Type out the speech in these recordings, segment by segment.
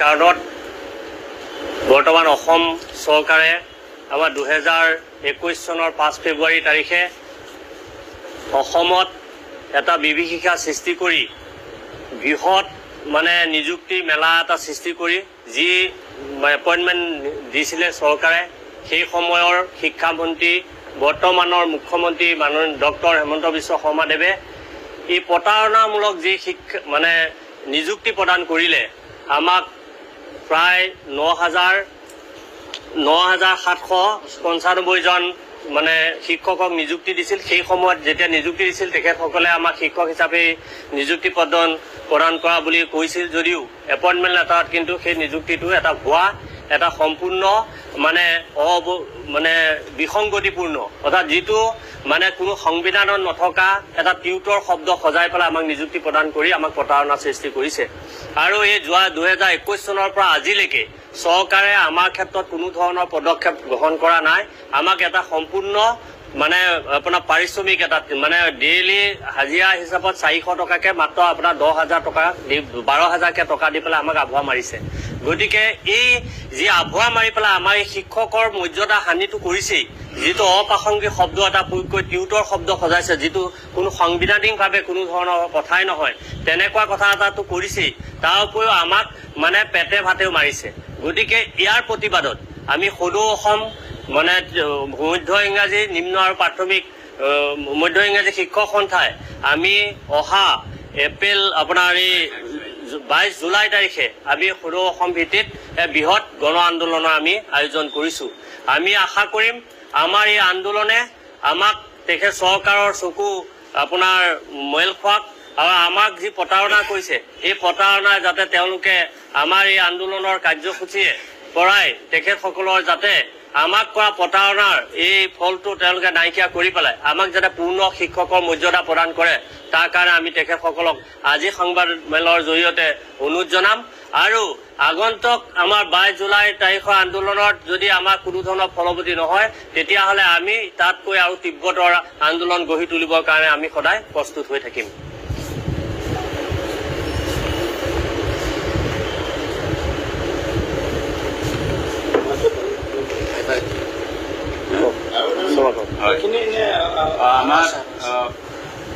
কাৰণত বৰ্তমান অসম চৰকাৰে আমাৰ 2021 চনৰ 5 ফেব্ৰুৱাৰী তাৰিখে অসমত এটা বিভীষিকা সৃষ্টি কৰি বৃহৎ নিযুক্তি মেলা এটা সৃষ্টি কৰি যি এপইণ্টমেণ্ট দিছিলে চৰকাৰে সেই সময়ৰ শিক্ষামন্ত্ৰী বৰ্তমানৰ মুখ্যমন্ত্ৰী মাননীয় ডক্টৰ হেমন্ত বিশ্ব শৰ্মাদেৱে এই প্ৰতাৰণামূলক যি নিযুক্তি প্ৰদান কৰিলে আমাক প্ৰায় ৯,৭৯৫ জন শিক্ষকক নিযুক্তি দিছিল। সেই সময়ত যেতিয়া নিযুক্তি দিছিল তেখেতসকলে আমাক শিক্ষক হিচাপে নিযুক্তি প্ৰদান কৰা বুলি কৈছিল যদিও এপইণ্টমেণ্ট লেটাৰত কিন্তু সেই নিযুক্তিটো এটা ভুৱা এটা সম্পূৰ্ণ বিসংগতিপূৰ্ণ অৰ্থাৎ যিটো কোনো সংবিধানত নথকা এটা টিউটৰ শব্দ সজাই পেলাই আমাক নিযুক্তি প্ৰদান কৰি আমাক প্ৰতাৰণা সৃষ্টি কৰিছে। আৰু এই যোৱা 2021 চনৰ পৰা আজিলৈকে চৰকাৰে আমাৰ ক্ষেত্ৰত কোনো ধৰণৰ পদক্ষেপ গ্ৰহণ কৰা নাই। আমাক এটা সম্পূৰ্ণ আপোনাৰ পাৰিশ্ৰমিক এটা ডেইলি হাজিৰা হিচাপত 400 টকাকে মাত্ৰ আপোনাৰ 10,000 টকা 12,000কে টকা দি পেলাই আমাক আভুৱা মাৰিছে। গতিকে এই যি আভুৱা মাৰি পেলাই আমাৰ এই শিক্ষকৰ মৰ্যাদা হানিটো কৰিছেই, যিটো অপ্ৰাসংগিক শব্দ এটা প্ৰয়োগ কৰি টিউটৰ শব্দ সজাইছে, যিটো কোনো সাংবিধানিকভাৱে কোনো ধৰণৰ কথাই নহয়, তেনেকুৱা কথা এটাটো কৰিছেই। তাৰ উপৰিও আমাক পেটে ভাতেও মাৰিছে। গতিকে ইয়াৰ প্ৰতিবাদত আমি সদৌ অসম মধ্য ইংৰাজী নিম্ন আৰু প্ৰাথমিক মধ্য ইংৰাজী শিক্ষক সন্থাই আমি অহা এপ্ৰিল আপোনাৰ এই 22 জুলাই তাৰিখে আমি সদৌ অসম ভিত্তিত বৃহৎ গণ আন্দোলনৰ আমি আয়োজন কৰিছোঁ। আমি আশা কৰিম আমাৰ এই আন্দোলনে আমাক তেখেত চৰকাৰৰ চকু আপোনাৰ মইল খোৱাক আৰু আমাক যি প্ৰতাৰণা কৰিছে এই প্ৰতাৰণা যাতে তেওঁলোকে আমাৰ এই আন্দোলনৰ কাৰ্যসূচীয়ে পৰাই তেখেতসকলৰ যাতে আমাক কৰা প্ৰতাৰণাৰ এই ফলটো তেওঁলোকে নাইকিয়া কৰি পেলাই আমাক যাতে পূৰ্ণ শিক্ষকৰ মৰ্যাদা প্ৰদান কৰে, তাৰ কাৰণে আমি তেখেতসকলক আজি সংবাদমেলৰ জৰিয়তে অনুৰোধ জনাম। আৰু আগন্তুক আমাৰ 22 জুলাই তাৰিখৰ আন্দোলনত যদি আমাৰ কোনো ধৰণৰ ফলৱতী নহয় তেতিয়াহ'লে আমি তাতকৈ আৰু তীব্ৰতৰ আন্দোলন গঢ়ি তুলিবৰ কাৰণে আমি সদায় প্ৰস্তুত হৈ থাকিম।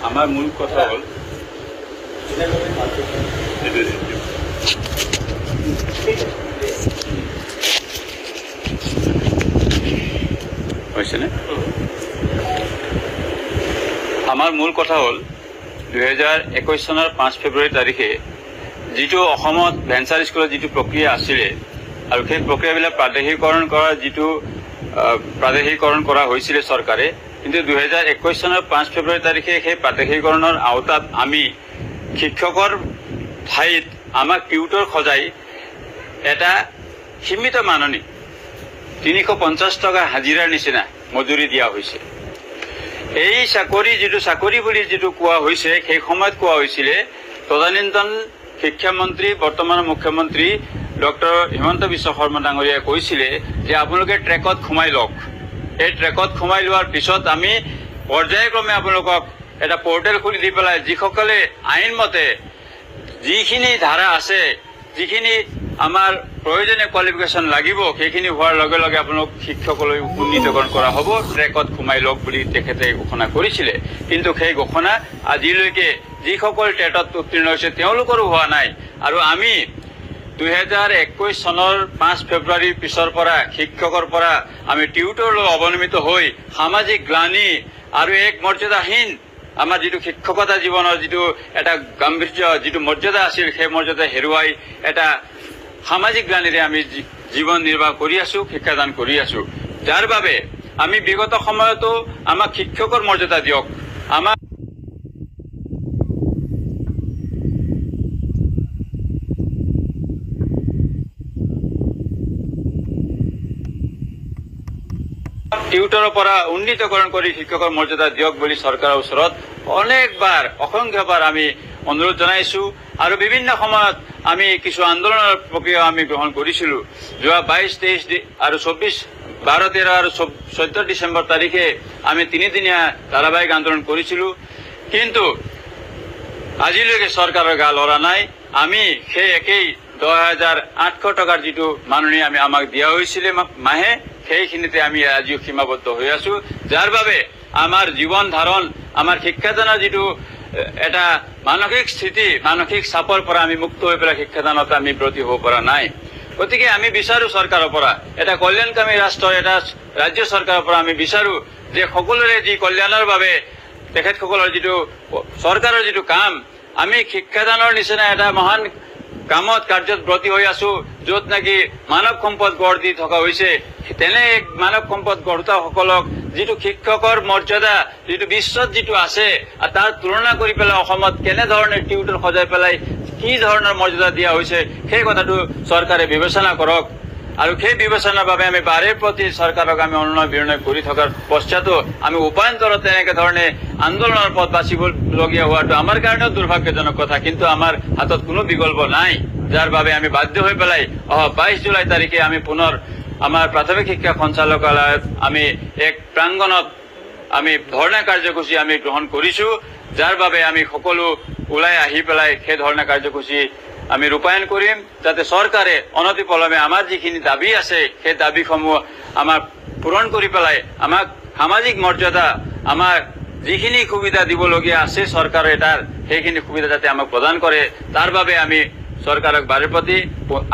আমাৰ মূল কথা হল আমাৰ মূল কথা হল 2021 চনৰ 5 ফেব্ৰুৱাৰী তাৰিখে যিটো অসমত ভেঞ্চাৰ স্কুলৰ যিটো প্ৰক্ৰিয়া আছিলে আৰু সেই প্ৰক্ৰিয়াবিলাক প্ৰাদেশিকৰণ কৰা হৈছিল চৰকাৰে, কিন্তু 2021 চনৰ 5 ফেব্ৰুৱাৰী তাৰিখে সেই প্ৰাদেশিকৰণৰ আওতাত আমি শিক্ষকৰ ঠাইত আমাক টিউটৰ সজাই এটা সীমিত মাননি 350 টকা হাজিৰাৰ নিচিনা মজুৰি দিয়া হৈছে। এই চাকৰি বুলি যিটো কোৱা হৈছে সেই সময়ত কোৱা হৈছিলে তদানীন্তন শিক্ষামন্ত্ৰী বৰ্তমানৰ মুখ্যমন্ত্ৰী ডক্টৰ হিমন্ত বিশ্ব শৰ্মা ডাঙৰীয়াই কৈছিলে যে আপোনালোকে ট্ৰেকত সোমাই লওক। এই ট্ৰেকত সোমাই লোৱাৰ পিছত আমি পৰ্যায়ক্ৰমে আপোনালোকক এটা পৰ্টেল খুলি দি পেলাই যিসকলে আইনমতে যিখিনি ধাৰা আছে, যিখিনি আমাৰ প্ৰয়োজনীয় কোৱালিফিকেশ্যন লাগিব সেইখিনি হোৱাৰ লগে লগে আপোনালোক শিক্ষকলৈ উন্নীতকৰণ কৰা হ'ব, ট্ৰেকত সোমাই লওক বুলি তেখেতে ঘোষণা কৰিছিলে। কিন্তু সেই ঘোষণা আজিলৈকে যিসকল টেটত উত্তীৰ্ণ হৈছে তেওঁলোকৰো হোৱা নাই। আৰু আমি 2021 চনৰ 5 ফেব্ৰুৱাৰীৰ পিছৰ পৰা শিক্ষকৰ পৰা আমি টিউটৰলৈ অৱনমিত হৈ সামাজিক গ্লানি আৰু এক মৰ্যাদাহীন আমাৰ যিটো শিক্ষকতা জীৱনৰ যিটো এটা গাম্ভীৰ্য যিটো মৰ্যাদা আছিল সেই মৰ্যাদা হেৰুৱাই এটা সামাজিক গ্লানিৰে আমি জীৱন নিৰ্বাহ কৰি আছো, শিক্ষাদান কৰি আছো। যাৰ বাবে আমি বিগত সময়তো আমাক শিক্ষকৰ মৰ্যাদা দিয়ক, আমাক টিউটৰৰ পৰা উন্নীতকৰণ কৰি শিক্ষকৰ মৰ্যাদা দিয়ক বুলি চৰকাৰৰ ওচৰত অনেকবাৰ অসংখ্যবাৰ আমি অনুৰোধ জনাইছো। আৰু বিভিন্ন সময়ত আমি কিছু আন্দোলনৰ প্ৰক্ৰিয়া আমি গ্ৰহণ কৰিছিলো। যোৱা 22, 23 আৰু 24, 12, 13 আৰু 14 ডিচেম্বৰ তাৰিখে আমি 3 দিনীয়া ধাৰাবাহিক আন্দোলন কৰিছিলো। কিন্তু আজিলৈকে চৰকাৰৰ গা লৰা নাই। আমি সেই একেই 10,800 টকাৰ যিটো মাননি আমাক দিয়া হৈছিলে মাহে, সেইখিনিতে আমি আজিও সীমাবদ্ধ হৈ আছো, যাৰ বাবে আমাৰ জীৱন ধাৰণ, আমাৰ শিক্ষাদানৰ যিটো এটা মানসিক স্থিতি, মানসিক চাপৰ পৰা আমি মুক্ত হৈ পেলাই শিক্ষাদানত আমি ব্ৰতী হ'ব পৰা নাই। গতিকে আমি বিচাৰো চৰকাৰৰ পৰা, এটা কল্যাণকামী ৰাষ্ট্ৰ, এটা ৰাজ্য চৰকাৰৰ পৰা আমি বিচাৰো যে সকলোৰে যি কল্যাণৰ বাবে তেখেতসকলৰ যিটো চৰকাৰৰ যিটো কাম, আমি শিক্ষাদানৰ নিচিনা এটা মহান কামত কাৰ্যত ব্ৰতী হৈ আছো, য'ত নেকি মানৱ সম্পদ গঢ় দি থকা হৈছে। তেনে মানৱ সম্পদ গঢ়োতাসকলক যিটো শিক্ষকৰ মৰ্যাদা যিটো বিশ্বত যিটো আছে, তাৰ তুলনা কৰি পেলাই অসমত কেনেধৰণে টিউটৰ সজাই পেলাই কি ধৰণৰ মৰ্যাদা দিয়া হৈছে, সেই কথাটো চৰকাৰে বিবেচনা কৰক। আৰু সেই বিবেচনাৰ বাবে আমি বাৰে প্ৰতি চৰকাৰক আমি অনুনয় বিনয় কৰি থকাৰ পশ্চাতো আমি উপায়ন্তৰত তেনেকে ধৰণে আন্দোলনৰ পথ বাচিবলগীয়া হোৱাটো আমাৰ কাৰণেও দুৰ্ভাগ্যজনক কথা, কিন্তু আমাৰ হাতত কোনো বিকল্প নাই, যাৰ বাবে আমি বাধ্য হৈ পেলাই 22 জুলাই তাৰিখে আমি পুনৰ আমাৰ প্ৰাথমিক শিক্ষা সঞ্চালকালয়ত আমি এক প্ৰাংগণত আমি ধৰ্ণা কাৰ্যসূচী আমি গ্ৰহণ কৰিছো, যাৰ বাবে আমি সকলো ওলাই আহি পেলাই সেই ধৰ্ণা কাৰ্যসূচী আমি ৰূপায়ণ কৰিম, যাতে চৰকাৰে অনতিপলমে আমাৰ যিখিনি দাবী আছে সেই দাবীসমূহ আমাক পূৰণ কৰি পেলাই আমাক সামাজিক মৰ্যাদা, আমাৰ যিখিনি সুবিধা দিবলগীয়া আছে চৰকাৰে তাৰ সেইখিনি সুবিধা যাতে আমাক প্ৰদান কৰে, তাৰ বাবে আমি চৰকাৰক বাৰে প্ৰতি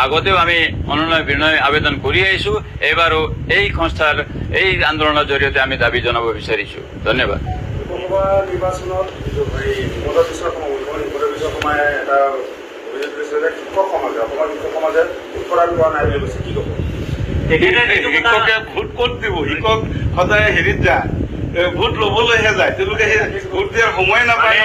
আগতেও আমি অনুনয় বিনয় আবেদন কৰি আহিছো, এইবাৰো এই সংস্থাৰ এই আন্দোলনৰ জৰিয়তে আমি দাবী জনাব বিচাৰিছো। ধন্যবাদ। নিৰ্বাচনত শিক্ষক সমাজে উৎপাদন কৰা নাই বুলি কৈছে, কি ক'ব? শিক্ষকে ভোট ক'ত দিব? শিক্ষক সদায় হেৰিত যায়, ভোট লবলৈহে যায়, তেওঁলোকে সেই ভোট দিয়াৰ সময় নাপায়।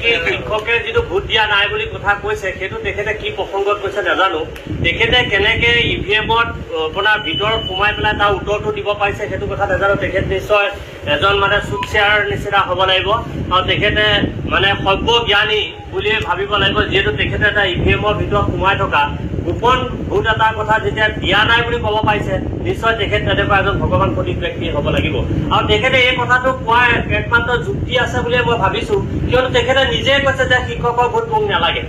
শিক্ষকে যিটো ভোট দিয়া নাই বুলি কথা কৈছে, সেইটো তেখেতে কি প্ৰসংগত কৈছে নাজানো। তেখেতে কেনেকে ইভিএমত আপোনাৰ ভিতৰত সোমাই পেলাই তাৰ উত্তৰটো দিব পাৰিছে সেইটো কথা নাজানো। তেখেত নিশ্চয় এজন মানে চুকচিয়াৰ নিচিনা হ'ব লাগিব, আৰু তেখেতে মানে সৰ্বজ্ঞানী বুলিয়ে ভাবিব লাগিব, যিহেতু তেখেতে এটা ইভিএমৰ ভিতৰত সোমাই থকা গোপন ভোট এটাৰ কথা যেতিয়া দিয়া নাই বুলি ক'ব পাৰিছে, নিশ্চয় তেখেত তেনেকুৱা এজন ভগৱান সদৃশ ব্যক্তি হ'ব লাগিব। আৰু তেখেতে এই কথাটো কোৱাৰ একমাত্ৰ যুক্তি আছে বুলিয়ে মই ভাবিছো, কিয়নো তেখেতে নিজে কৈছে যে শিক্ষকৰ ভোট মোক নালাগে।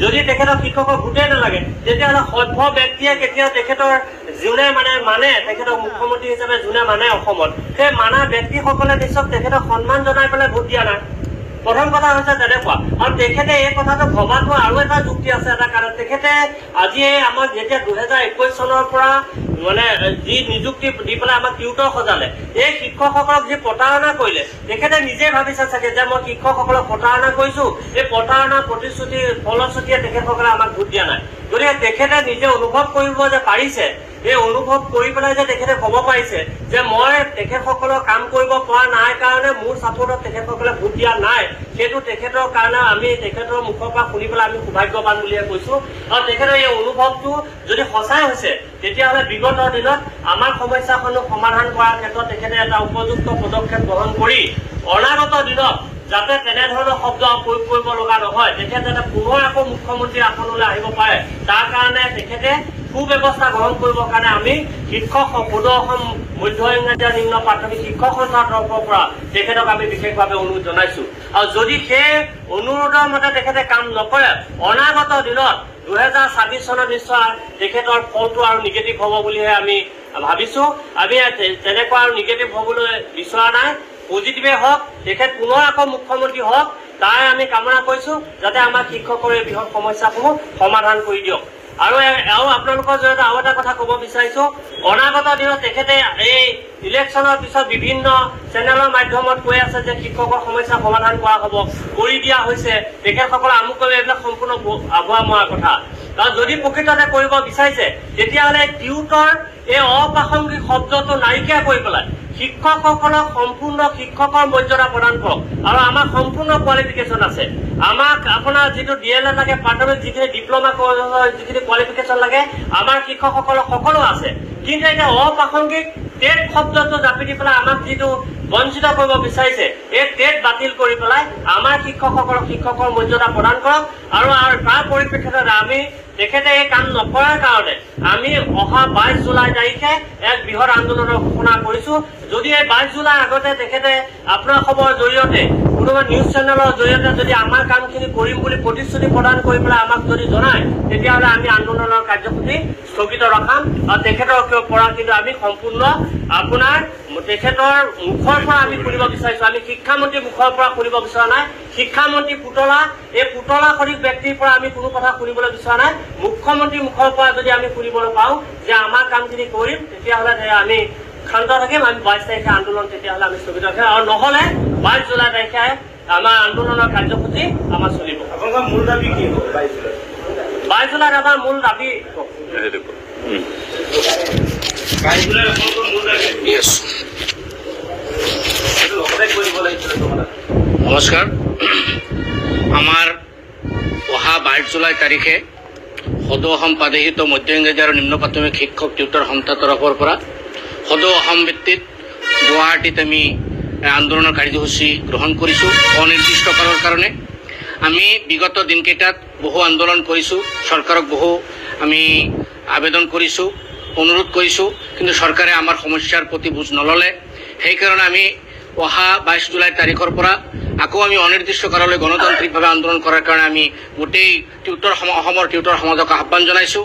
যদি তেখেতৰ শিক্ষকৰ ভোটেই নালাগে, তেতিয়াহ'লে সভ্য ব্যক্তিয়ে কেতিয়াও তেখেতৰ যোনে মানে তেখেতক মুখ্যমন্ত্ৰী হিচাপে যোনে মানে অসমত, সেই মানা ব্যক্তিসকলে নিশ্চয় তেখেতক সন্মান জনাই পেলাই ভোট দিয়া নাই। প্ৰথম কথা হৈছে তেনেকুৱা। আৰু তেখেতে এই কথাটো ভবাটো আৰু এটা যুক্তি আছে, এটা কাৰণ তেখেতে আজি আমাক যেতিয়া 2021 চনৰ পৰা মানে যি নিযুক্তি দি পেলাই আমাক টিউটৰ সজালে, এই শিক্ষকসকলক যি প্ৰতাৰণা কৰিলে, তেখেতে নিজে ভাবিছে চাগে যে মই শিক্ষকসকলক প্ৰতাৰণা কৰিছো, এই প্ৰতাৰণাৰ প্ৰতিশ্ৰুতিৰ ফলশ্ৰুতিয়ে তেখেতসকলে আমাক ভোট দিয়া নাই। গতিকে তেখেতে নিজে অনুভৱ কৰিব যে পাৰিছে, এই অনুভৱ কৰি পেলাই যে তেখেতে ক'ব পাৰিছে যে মই তেখেতসকলক কাম কৰিব পৰা নাই কাৰণে মোৰ ছাপোৰ্টত তেখেতসকলে ভোট দিয়া নাই, সেইটো তেখেতৰ কাৰণে আমি তেখেতৰ মুখৰ পৰা শুনি পেলাই আমি সৌভাগ্যৱান বুলিয়ে কৈছো। আৰু তেখেতৰ এই অনুভৱটো যদি সঁচাই হৈছে, তেতিয়াহ'লে বিগত দিনত আমাৰ সমস্যাসমূহ সমাধান কৰাৰ ক্ষেত্ৰত তেখেতে এটা উপযুক্ত পদক্ষেপ গ্ৰহণ কৰি অনাগত দিনত যাতে তেনেধৰণৰ শব্দ প্ৰয়োগ কৰিব লগা নহয়, তেখেতে যাতে পুনৰ আকৌ মুখ্যমন্ত্ৰী আসনলৈ আহিব পাৰে, তাৰ কাৰণে তেখেতে সুব্যৱস্থা গ্ৰহণ কৰিবৰ কাৰণে আমি শিক্ষক সদৌ অসম মধ্য ইংৰাজী নিম্ন প্ৰাথমিক শিক্ষক সন্থাৰ তৰফৰ পৰা তেখেতক আমি বিশেষভাৱে অনুৰোধ জনাইছো। আৰু যদি সেই অনুৰোধৰ মতে তেখেতে কাম নকৰে, অনাগত দিনত 2026 চনত নিশ্চয় তেখেতৰ ফলটো আৰু নিগেটিভ হ'ব বুলিহে আমি ভাবিছো। আমি তেনেকুৱা আৰু নিগেটিভ হ'বলৈ বিচৰা নাই, পজিটিভে হওক, তেখেত পুনৰ আকৌ মুখ্যমন্ত্ৰী হওক, তাই আমি কামনা কৰিছো, যাতে আমাৰ শিক্ষকৰ এই বৃহৎ সমস্যাসমূহ সমাধান কৰি দিয়ক। আৰু আপোনালোকৰ জৰিয়তে আৰু এটা কথা ক'ব বিচাৰিছো, অনাগত দিনত তেখেতে এই ইলেকশ্যনৰ পিছত বিভিন্ন চেনেলৰ মাধ্যমত কৈ আছে যে শিক্ষকৰ সমস্যা সমাধান কৰা হ'ব, কৰি দিয়া হৈছে, তেখেতসকলে আমুক কৰি এইবিলাক সম্পূৰ্ণ আভুৱা মৰা কথা। কাৰণ যদি প্ৰকৃততে কৰিব বিচাৰিছে, তেতিয়াহ'লে টিউটৰ এই অপ্ৰাসংগিক শব্দটো নাইকিয়া কৰি পেলাই শিক্ষকসকলক সম্পূৰ্ণ শিক্ষকৰ মৰ্যাদা প্ৰদান কৰক। আৰু আমাৰ সম্পূৰ্ণ কোৱালিফিকেশ্যন আছে, আমাক আপোনাৰ যিটো DLA লাগে, প্ৰাথমিক যিখিনি ডিপ্ল'মা কৰ্চৰ যিখিনি কোৱালিফিকেশ্যন লাগে, আমাৰ শিক্ষকসকলৰ সকলো আছে। কিন্তু এতিয়া অপ্ৰাসংগিক টেট শব্দটো জাপি দি পেলাই আমাক যিটো বঞ্চিত কৰিব বিচাৰিছে, এই টেট বাতিল কৰি পেলাই আমাৰ শিক্ষকসকলক শিক্ষকৰ মৰ্যাদা প্ৰদান কৰক। আৰু তাৰ পৰিপ্ৰেক্ষিতত আমি তেখেতে এই কাম নকৰাৰ কাৰণে আমি অহা 22 জুলাই তাৰিখে এক বৃহৎ আন্দোলনৰ ঘোষণা কৰিছো, যদি এই 22 জুলাইৰ আগতে তেখেতে আপোনাৰ খবৰ জৰিয়তে কোনোবা নিউজ চেনেলৰ জৰিয়তে যদি আমাৰ কামখিনি কৰিম বুলি প্ৰতিশ্ৰুতি প্ৰদান কৰি পেলাই আমাক যদি জনায়, তেতিয়াহ'লে আমি আন্দোলনৰ কাৰ্যসূচী স্থগিত ৰখাম। আৰু তেখেতৰ পৰা কিন্তু আমি সম্পূৰ্ণ আপোনাৰ তেখেতৰ মুখৰ পৰা আমি শুনিব বিচাৰিছোঁ। আমি শিক্ষামন্ত্ৰীৰ মুখৰ পৰা শুনিব বিচৰা নাই। শিক্ষামন্ত্ৰী পুতলা, এই পুতলা সদৃশ ব্যক্তিৰ পৰা আমি কোনো কথা শুনিবলৈ বিচৰা নাই। মুখ্যমন্ত্ৰীৰ মুখৰ পৰা যদি আমি শুনিবলৈ পাওঁ যে আমাৰ কামখিনি কৰিম, তেতিয়াহ'লে আমি ক্ষান্ত থাকিম। আমি 22 তাৰিখে আন্দোলন তেতিয়াহ'লে আমি স্থগিত ৰাখিম, আৰু নহ'লে 22 জুলাই তাৰিখে আমাৰ আন্দোলনৰ কাৰ্যসূচী আমাৰ চলিব। আপোনালোকৰ মূল দাবী কি হ'ব 22 জুলাইত? 22 জুলাইত আমাৰ মূল দাবী নমস্কাৰ। আমাৰ অহা 22 জুলাই তাৰিখে সদৌ অসম প্ৰাদেশিক মধ্য ইংৰাজী আৰু নিম্ন প্ৰাথমিক শিক্ষক টিউটৰ সন্থাৰ তৰফৰ পৰা সদৌ অসম ভিত্তিত গুৱাহাটীত আমি আন্দোলনৰ কাৰ্যসূচী গ্ৰহণ কৰিছোঁ অনিৰ্দিষ্ট কালৰ কাৰণে। আমি বিগত দিনকেইটাত বহু আন্দোলন কৰিছোঁ, চৰকাৰক বহু আমি আবেদন কৰিছোঁ, অনুৰোধ কৰিছোঁ, কিন্তু চৰকাৰে আমাৰ সমস্যাৰ প্ৰতি বুজ নল'লে। সেইকাৰণে আমি অহা 22 জুলাই তাৰিখৰ পৰা আকৌ আমি অনিৰ্দিষ্ট কাললৈ গণতান্ত্ৰিকভাৱে আন্দোলন কৰাৰ কাৰণে আমি গোটেই অসমৰ টিউটৰ সমাজক আহ্বান জনাইছোঁ।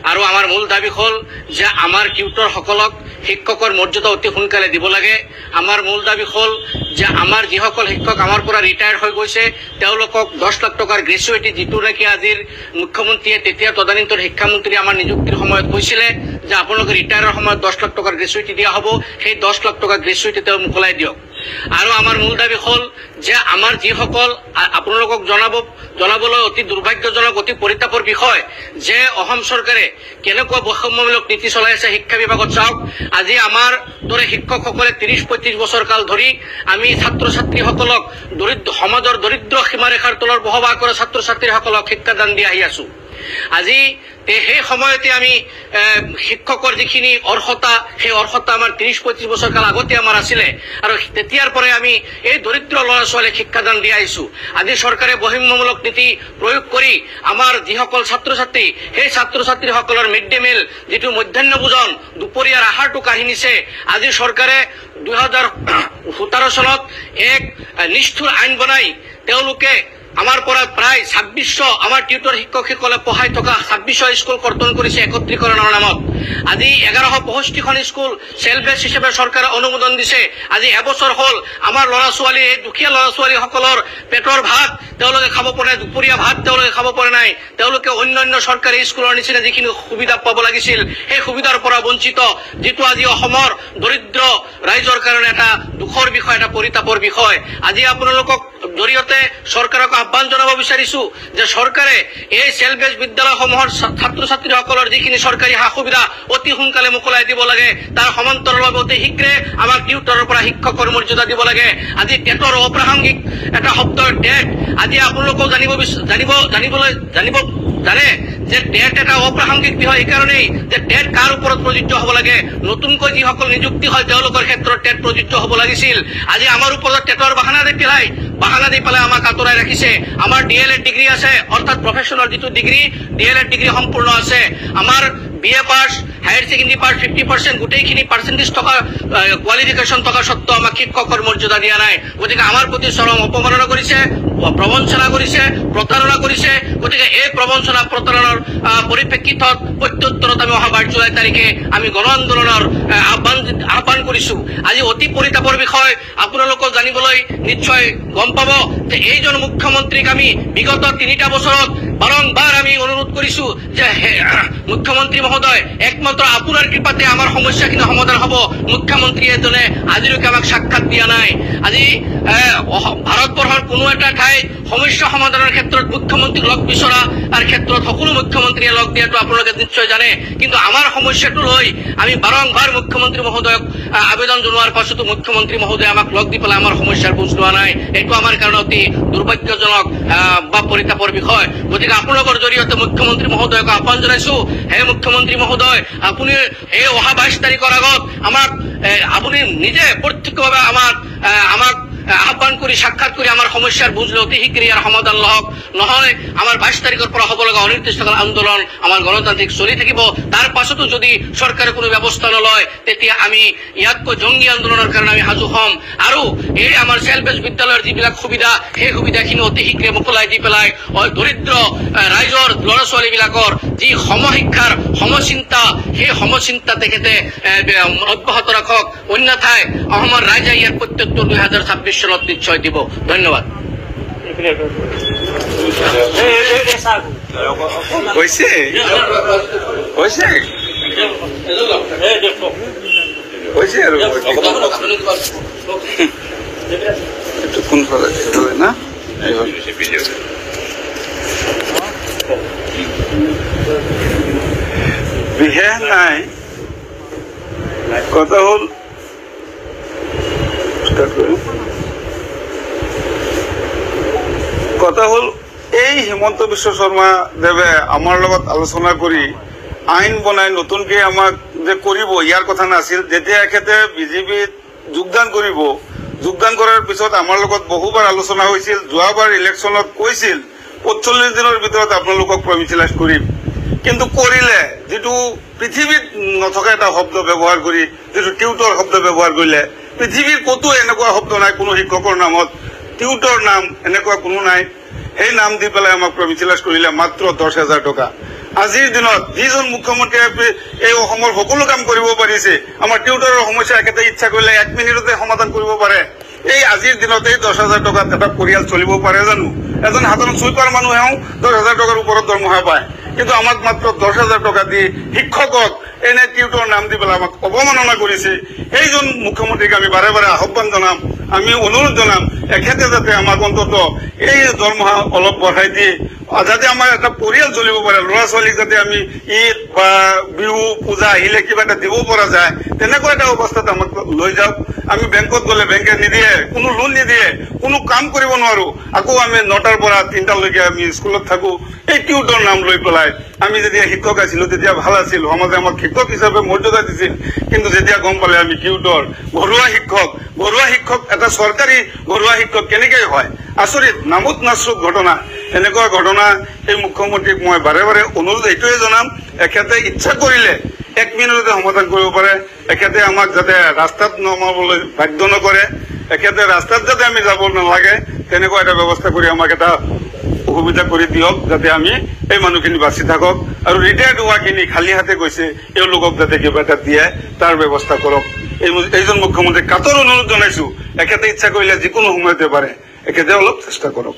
আৰু আমাৰ মূল দাবী হ'ল যে আমাৰ টিউটৰসকলক শিক্ষকৰ মৰ্যাদা অতি সোনকালে দিব লাগে। আমাৰ মূল দাবী হ'ল যে আমাৰ যিসকল শিক্ষক আমাৰ পৰা ৰিটায়াৰ হৈ গৈছে তেওঁলোকক 10 লাখ টকাৰ গ্ৰেচুইটি, যিটো নেকি আজিৰ মুখ্যমন্ত্ৰীয়ে তেতিয়া তদানীন্তন শিক্ষামন্ত্ৰী আমাৰ নিযুক্তিৰ সময়ত কৈছিলে যে আপোনালোকে ৰিটায়াৰৰ সময়ত 10 লাখ টকাৰ গ্ৰেচুইটি দিয়া হ'ব, সেই 10 লাখ টকাৰ গ্ৰেচুইটি তেওঁ মোকলাই দিয়ক। আৰু আমাৰ মূল দাবী হ'ল যে আমাৰ যিসকল আপোনালোকক জনাবলৈ অতি দুৰ্ভাগ্যজনক, অতি পৰিতাপৰ বিষয় যে অসম চৰকাৰে কেনেকুৱা বৈষম্যমূলক নীতি চলাই আছে শিক্ষা বিভাগত। চাওক, আজি আমাৰ দৰে শিক্ষকসকলে 30-35 বছৰ কাল ধৰি আমি ছাত্ৰ ছাত্ৰীসকলক সমাজৰ দৰিদ্ৰ সীমাৰেখাৰ তলত বসবাস কৰা ছাত্ৰ ছাত্ৰীসকলক শিক্ষাদান দি আহি আছো। আজি সেই সময়তে আমি শিক্ষকৰ যিখিনি অৰ্হতা, সেই অৰ্হতা আমাৰ 30-35 বছৰ কাল আগতে আমাৰ আছিলে, আৰু তেতিয়াৰ পৰাই আমি এই দৰিদ্ৰ ল'ৰা ছোৱালীক শিক্ষাদান দি আহিছো। আজি চৰকাৰে বৈষম্যমূলক নীতি প্ৰয়োগ কৰি আমাৰ যিসকল ছাত্ৰ ছাত্ৰী, সেই ছাত্ৰ ছাত্ৰীসকলৰ মিড ডে মিল, যিটো মধ্যাহ্ন ভোজন, দুপৰীয়াৰ আহাৰটো কাঢ়ি নিছে। আজি চৰকাৰে 2017 চনত এক নিষ্ঠুৰ আইন বনাই তেওঁলোকে আমাৰ পৰা প্ৰায় 2600 আমাৰ টিউটৰ শিক্ষকসকলে পঢ়াই থকা 2600 স্কুল কৰ্তন কৰিছে একত্ৰীকৰণৰ নামত। আজি 1165খন স্কুল চেল্ফ বেচ হিচাপে চৰকাৰে অনুমোদন দিছে। আজি এবছৰ হ'ল আমাৰ ল'ৰা ছোৱালী, এই দুখীয়া ল'ৰা ছোৱালীসকলৰ পেটৰ ভাত তেওঁলোকে খাব পৰা নাই, দুপৰীয়া ভাত তেওঁলোকে খাব পৰা নাই। তেওঁলোকে অন্যান্য চৰকাৰী স্কুলৰ নিচিনা যিখিনি সুবিধা পাব লাগিছিল সেই সুবিধাৰ পৰা বঞ্চিত, যিটো আজি অসমৰ দৰিদ্ৰ ৰাইজৰ কাৰণে এটা দুখৰ বিষয়, এটা পৰিতাপৰ বিষয়। আজি আপোনালোকক জৰিয়তে চৰকাৰক আহ্বান জনাব বিচাৰিছো যে চৰকাৰে এই চেল্ফ বেচ বিদ্যালয়সমূহৰ ছাত্ৰ ছাত্ৰীসকলৰ যিখিনি চৰকাৰী সা সুবিধা অতি সোনকালে মোকলাই দিব লাগে। তাৰ সমান্তৰালভাৱে অতি শীঘ্ৰে আমাক টিউটৰৰ পৰা শিক্ষকৰ মৰ্যাদা দিব লাগে। আজি টেটৰ অপ্ৰাসংগিক এটা শব্দৰ টেট, আজি আপোনালোকেও জানে যে টেট এটা অপ্ৰাসংগিক বিষয়। এইকাৰণেই যে টেট কাৰ ওপৰত প্ৰযোজ্য হ'ব লাগে, নতুনকৈ যিসকল নিযুক্তি হয় তেওঁলোকৰ ক্ষেত্ৰত টেট প্ৰযোজ্য হ'ব লাগিছিল। আজি আমাৰ ওপৰত টেটৰ বাহানা দি পেলাই আমাক আঁতৰাই ৰাখিছে। আমাৰ DLED ডিগ্ৰী আছে, অৰ্থাৎ প্ৰফেচনেল যিটো ডিগ্ৰী, DLED ডিগ্ৰী সম্পূৰ্ণ আছে। আমাৰ BA পাছ, হায়াৰ ছেকেণ্ডেৰী পাছ 50%, গোটেইখিনি পাৰ্চেণ্টেজ থকা কোৱালিফিকেশ্যন থকা স্বত্বেও আমাক শিক্ষকৰ মৰ্যাদা দিয়া নাই। গতিকে আমাৰ প্ৰতি চৰম অপমাননা কৰিছে, প্ৰবঞ্চনা কৰিছে, প্ৰতাৰণা কৰিছে। গতিকে এই প্ৰবঞ্চনা প্ৰতাৰণাৰ পৰিপ্ৰেক্ষিতত প্ৰত্যুত্তৰত আমি অহা 22 জুলাই তাৰিখে আমি গণ আন্দোলনৰ আহ্বান কৰিছো। আজি অতি পৰিতাপৰ বিষয় আপোনালোকক জানিবলৈ নিশ্চয় গম পাব যে এইজন মুখ্যমন্ত্ৰীক আমি বিগত 3টা বছৰত বাৰংবাৰ আমি অনুৰোধ কৰিছো যে মুখ্যমন্ত্ৰী মহোদয়, একমাত্ৰ আপোনাৰ কৃপাতে আমাৰ সমস্যাখিনি সমাধান হ'ব। মুখ্যমন্ত্ৰী এজনে আজিলৈকে আমাক সাক্ষাৎ দিয়া নাই। আজি ভাৰতবৰ্ষৰ কোনো এটা ঠাইত সমস্যা সমাধানৰ ক্ষেত্ৰত মুখ্যমন্ত্ৰীক লগ বিচৰা ক্ষেত্ৰত সকলো মুখ্যমন্ত্ৰীয়ে লগ দিয়াটো আপোনালোকে নিশ্চয় জানে, কিন্তু আমাৰ সমস্যাটো লৈ আমি বাৰংবাৰ মুখ্যমন্ত্ৰী মহোদয়ক আবেদন জনোৱাৰ পাছতো মুখ্যমন্ত্ৰী মহোদয়ে আমাক লগ দি পেলাই আমাৰ সমস্যাৰ বুজ লোৱা নাই। এইটো আমাৰ কাৰণে অতি দুৰ্ভাগ্যজনক বা পৰিতাপৰ বিষয়। গতিকে আপোনালোকৰ জৰিয়তে মুখ্যমন্ত্ৰী মহোদয়ক আহ্বান জনাইছো, হে মুখ্যমন্ত্ৰী মহোদয়, আপুনি এই অহা 22 তাৰিখৰ আগত আমাক আপুনি নিজে প্ৰত্যক্ষভাৱে আমাক আহ্বান কৰি সাক্ষাৎ কৰি আমাৰ সমস্যাৰ বুঝলে অতি শীঘ্ৰে ইয়াৰ সমাধান লওক, নহয় আমাৰ 22 তাৰিখৰ পৰা হ'ব লগা অনিৰ্দিষ্টকাল আন্দোলন আমাৰ গণতান্ত্ৰিক চলি থাকিব। তাৰ পাছতো যদি চৰকাৰে কোনো ব্যৱস্থা নলয় তেতিয়া আমি ইয়াতকৈ জংগী আন্দোলনৰ কাৰণে আমি সাজু হ'ম। আৰু এই আমাৰ চেল্ফ হেল্প বিদ্যালয়ৰ যিবিলাক সুবিধা সেই সুবিধাখিনি অতি শীঘ্ৰে মোকলাই দি পেলাই দৰিদ্ৰ ৰাইজৰ ল'ৰা ছোৱালীবিলাকৰ যি সমশিক্ষাৰ সমচিন্তা সেই সমচিন্তা তেখেতে অব্যাহত ৰাখক, অন্যথায় অসমৰ ৰাইজে ইয়াৰ প্ৰত্যুত্তৰ 2026 চনত নিশ্চয় দিব। ধন্যবাদ। হৈছে হৈছে হৈছে আৰু এইটো কোনফালে না বিশেষ নাই, কথা হ'ল এই হিমন্ত বিশ্ব শৰ্মা দেৱে আমাৰ লগত আলোচনা কৰি আইন বনাই নতুনকে আমাক যে কৰিব ইয়াৰ কথা নাছিল। যেতিয়া এখেতে বিজেপিত যোগদান কৰিব, যোগদান কৰাৰ পিছত আমাৰ লগত বহুবাৰ আলোচনা হৈছিল। যোৱাবাৰ ইলেকশ্যনত কৈছিল 45 দিনৰ ভিতৰত আপোনালোকক প্ৰমিচিলাইজ কৰিম, কিন্তু কৰিলে যিটো পৃথিৱীত নথকা এটা শব্দ ব্যৱহাৰ কৰি যিটো টিউটৰ শব্দ ব্যৱহাৰ কৰিলে। পৃথিৱীৰ ক'তো এনেকুৱা শব্দ নাই, কোনো শিক্ষকৰ নামত টিউটৰ নাম এনেকুৱা কোনো নাই। সেই নাম দি পেলাই আমাক প্ৰমিচিলাইজ কৰিলে মাত্ৰ 10,000 টকা। আজিৰ দিনত যিজন মুখ্যমন্ত্ৰীয়ে এই অসমৰ সকলো কাম কৰিব পাৰিছে, আমাৰ টিউটৰৰ সমস্যা একেটা ইচ্ছা কৰিলে 1 মিনিটতে সমাধান কৰিব পাৰে। এই আজিৰ দিনত এই 10,000 টকাত এটা পৰিয়াল চলিব পাৰে জানো? এজন সাধাৰণ চুইপাৰ মানুহেও 10,000 টকাৰ ওপৰত দৰমহা পায়, কিন্তু আমাক মাত্ৰ 10,000 টকা দি শিক্ষকক এনে টিউটৰ নাম দি পেলাই আমাক অৱমাননা কৰিছে। সেইজন মুখ্যমন্ত্ৰীক আমি বাৰে বাৰে আহ্বান জনাম, আমি অনুৰোধ জনাম এখেতে যাতে আমাক অন্তত এই দৰমহা অলপ বঢ়াই দিয়ে, যাতে আমাৰ এটা পৰিয়াল চলিব পাৰে, ল'ৰা ছোৱালীক যাতে আমি ঈদ বা বিহু পূজা আহিলে কিবা এটা দিব পৰা যায়, তেনেকুৱা এটা অৱস্থাত আমাক লৈ যাওক। আমি বেংকত গ'লে বেংকে নিদিয়ে, কোনো লোন নিদিয়ে, কোনো কাম কৰিব নোৱাৰো। আকৌ আমি 9টাৰ পৰা 3টালৈকে আমি স্কুলত থাকো এই টিউটৰ নাম লৈ পেলাই। আমি যেতিয়া শিক্ষক আছিলো তেতিয়া ভাল আছিল, সমাজে আমাক শিক্ষক হিচাপে মৰ্যাদা দিছিল, কিন্তু যেতিয়া গম পালে আমি টিউটৰ ঘৰুৱা শিক্ষক এটা চৰকাৰী ঘৰুৱা শিক্ষক কেনেকে হয়, আচৰিত নামত নাচুক ঘটনা। এনেকুৱা ঘটনা এই মুখ্যমন্ত্ৰীক মই বাৰে বাৰে অনুৰোধ এইটোৱে জনাম, এখেতে ইচ্ছা কৰিলে 1 মিনিটতে সমাধান কৰিব পাৰে। এখেতে আমাক যাতে ৰাস্তাত নমাবলৈ বাধ্য নকৰে, এখেতে ৰাস্তাত যাতে আমি যাব নালাগে তেনেকুৱা এটা ব্যৱস্থা কৰি আমাক এটা সুবিধা কৰি দিয়ক, যাতে আমি এই মানুহখিনি বাচি থাকক। আৰু ৰিটায়াৰ্ড হোৱাখিনি খালী হাতে গৈছে, এওঁলোকক যাতে কিবা এটা দিয়ে তাৰ ব্যৱস্থা কৰক। এইজন মুখ্যমন্ত্ৰীক কাতৰ অনুৰোধ জনাইছো, এখেতে ইচ্ছা কৰিলে যিকোনো সময়তে পাৰে, এখেতে অলপ চেষ্টা কৰক।